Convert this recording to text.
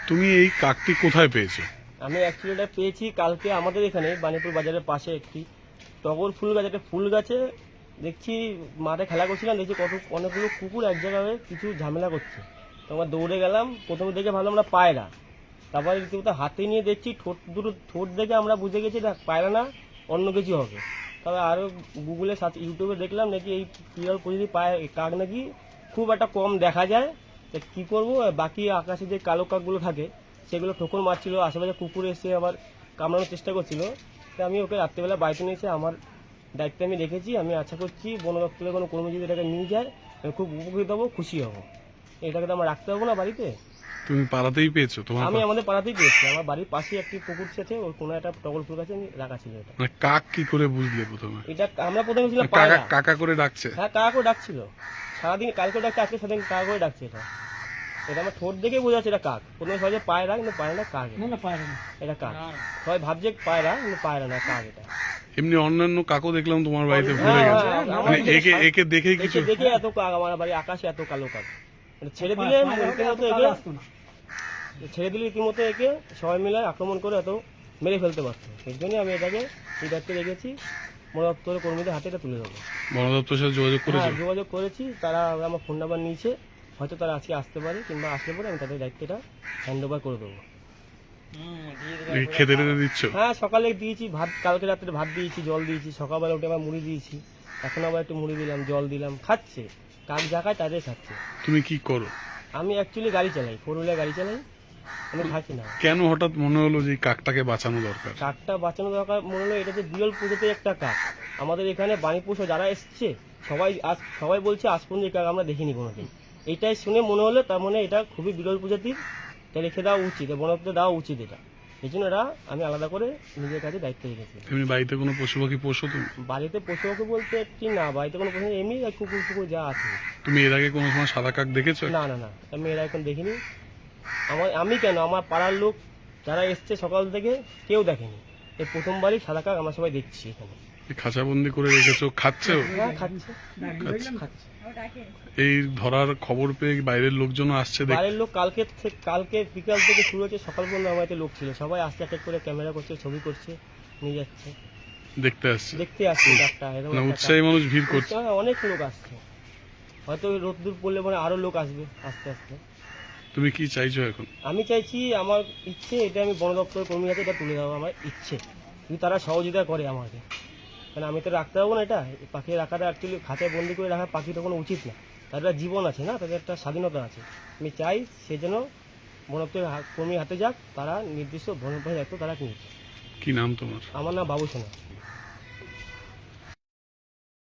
তুমি এই কাকটি কোথায় পেয়েছো? আমি অ্যাকচুয়ালি এটা পেয়েছি কালকে আমাদের এখানে বাণীপুর বাজারের পাশে একটি টগর ফুল গাছ, একটা ফুল গাছে দেখছি মাঠে খেলা করছিলাম, দেখছি অনেকগুলো কুকুর এক জায়গায় কিছু ঝামেলা করছে। তো আমরা দৌড়ে গেলাম, প্রথমে দেখে ভালো আমরা পায়রা, তারপরে রীতিমতো হাতে নিয়ে দেখছি ঠোঁট দেখে আমরা বুঝে গেছি এটা পায়রা না, অন্য কিছু হবে। তবে আরও গুগলে সার্চ, ইউটিউবে দেখলাম নাকি এই পিয়ার প্রজাতি কাক নাকি খুব একটা কম দেখা যায়। তো কী করবো, বাকি আকাশে যে কালো কাকগুলো থাকে সেগুলো ঠোকর মারছিল, আশেপাশে কুকুর এসে আবার কামড়ানোর চেষ্টা করছিল। তো আমি ওকে রাত্রেবেলা বাড়িতে নিয়ে এসে আমার দায়িত্বে আমি রেখেছি। আমি আশা করছি বন দপ্তরের কোনো কর্মী যদি এটাকে নিয়ে যায় আমি খুব উপকৃত হবো, খুশি হব। এটাকে তো আমার রাখতে হবো না বাড়িতে। তুমি পাড়াতেই পেয়েছো? তোমার আমি আমাদের পাড়াতেই পেয়েছি, আমার বাড়ির পাশে একটি পুকুর আছে, ওর কোনো একটা টগর ফুল গাছে আমি রাখা ছিল। এটা মানে কাক কি করে বুঝলে প্রথমে? এটা আমরা প্রথমে ছিলাম কাকা পায়রা। কাকা করে ডাকছে? হ্যাঁ, কাকও ডাকছিল সারাদিন, কালকে ডাকছে, আজকে সারাদিন কাক করে ডাকছে। এটা আমার ঠোঁট দেখে বোঝা যাচ্ছে এটা কাক। প্রথমে সবাই পায়রা, কিন্তু পায়রা না, কাক। এটা কাক, সবাই ভাবছে পায়রা, কিন্তু পায়রা না, কাক এটা। এমনি অন্যান্য কাকও দেখলাম তোমার বাড়িতে ঘুরে হ্যাঁ, গেছে, হ্যাঁ, মানে আমাদের একে একে দেখেই কিছু? দেখে এত কাক আমার বাড়ি আকাশে, এত কালো কাক। এটা ছেড়ে দিলে রীতিমতো একে রীতিমতো একে সবাই মিলে আক্রমণ করে এত মেরে ফেলতে পারতো। এর জন্যই আমি এটাকে এই দায়িত্বে রেখেছি, বন দপ্তরের কর্মীদের হাতে এটা তুলে দেবো। বন দপ্তরের সাথে যোগাযোগ করেছো? হ্যাঁ, যোগাযোগ করেছি, তারা আমার ফোন নাম্বার নিয়েছে, হয়তো তারা আজকে আসতে পারে, কিংবা আসলে পরে আমি তাদের দায়িত্বটা হ্যান্ড ওভার করে দেবো। খেতে টেতে দিচ্ছ? হ্যাঁ, সকালে দিয়েছি ভাত, কালকে রাত্রে ভাত দিয়েছি, জল দিয়েছি, সকালবেলা উঠে আবার মুড়ি দিয়েছি, এখন আবার একটু মুড়ি দিলাম, জল দিলাম, খাচ্ছে। কাক জায়গায় তাদের খাচ্ছে। তুমি কি করো? আমি অ্যাকচুয়ালি গাড়ি চালাই, 4 হুইলার গাড়ি চালাই, আমি থাকি না। কেন হঠাৎ মনে হলো যে এই কাকটাকে বাঁচানো দরকার? কাকটা বাঁচানো দরকার মনে হলো, এটা যে বিরল প্রজাতির একটা কাক। আমাদের এখানে বাণীপুর যারা এসছে সবাই বলছে আজ পর্যন্ত এই কাক আমরা দেখিনি কোনোদিন। এইটাই শুনে মনে হলো তার মানে এটা খুবই বিরল প্রজাতির, এটা রেখে দেওয়া উচিত, বন দপ্তরে দেওয়া উচিত এটা। এই জন্য এটা আমি আলাদা করে নিজের কাছে দায়িত্ব রেখেছি। তুমি বাড়িতে কোনো পশু পাখি পোষো তুমি? বাড়িতে পশু পাখি বলতে কি না, বাড়িতে কোনো পশু নেই, এমনি কুকুর যা আছে। তুমি এর আগে কোনো সময় সাদা কাক দেখেছো? না না না, আমি এরা এখন দেখিনি। আমি কেন, আমার পাড়ার লোক যারা এসছে সকাল থেকে কেউ দেখেনি। এই প্রথমবারই সাদা কাক আমরা সবাই দেখছি এখানে। খাঁচাবন্দি করে রেখেছো, খাচ্ছেও? হ্যাঁ, খাচ্ছে। এই ধরার খবর পেয়ে বাইরের লোকজন আসছে দেখতে? বাইরের লোক কালকে বিকাল থেকে শুরু হচ্ছে, সকাল পর্যন্ত আমার লোক ছিল, সবাই আসছে, এক এক করে ক্যামেরা করছে, ছবি করছে, নিয়ে যাচ্ছে, দেখতে আসছে? দেখতে আসছে কাকটা। এরকম মানে একটা উৎসাহী কাক। মানুষ ভিড় করছে? হ্যাঁ, অনেক লোক আসছে, হয়তো রোদ্দুর পড়লে মানে আরো লোক আসবে আস্তে আস্তে। তুমি কি চাইছো এখন? আমি চাইছি, আমার ইচ্ছে এটা আমি বন দপ্তরের কর্মীর হাতে এটা তুলে দেওয়া আমার ইচ্ছে, যদি তারা সহযোগিতা করে আমাকে। কারণ আমি তো রাখতে পারবো না, এটা পাখি রাখাটা অ্যাকচুয়ালি খাঁচায় বন্দি করে রাখা পাখিটা কোনো উচিত না। তাদের একটা জীবন আছে না, তাদের একটা স্বাধীনতা আছে। আমি চাই সে যেন বন দপ্তরের কর্মীর হাতে যাক, তারা নির্দিষ্ট বন দপ্তরের দায়িত্ব তারা নিক। কি নাম তোমার? আমার নাম বাবু সোনা।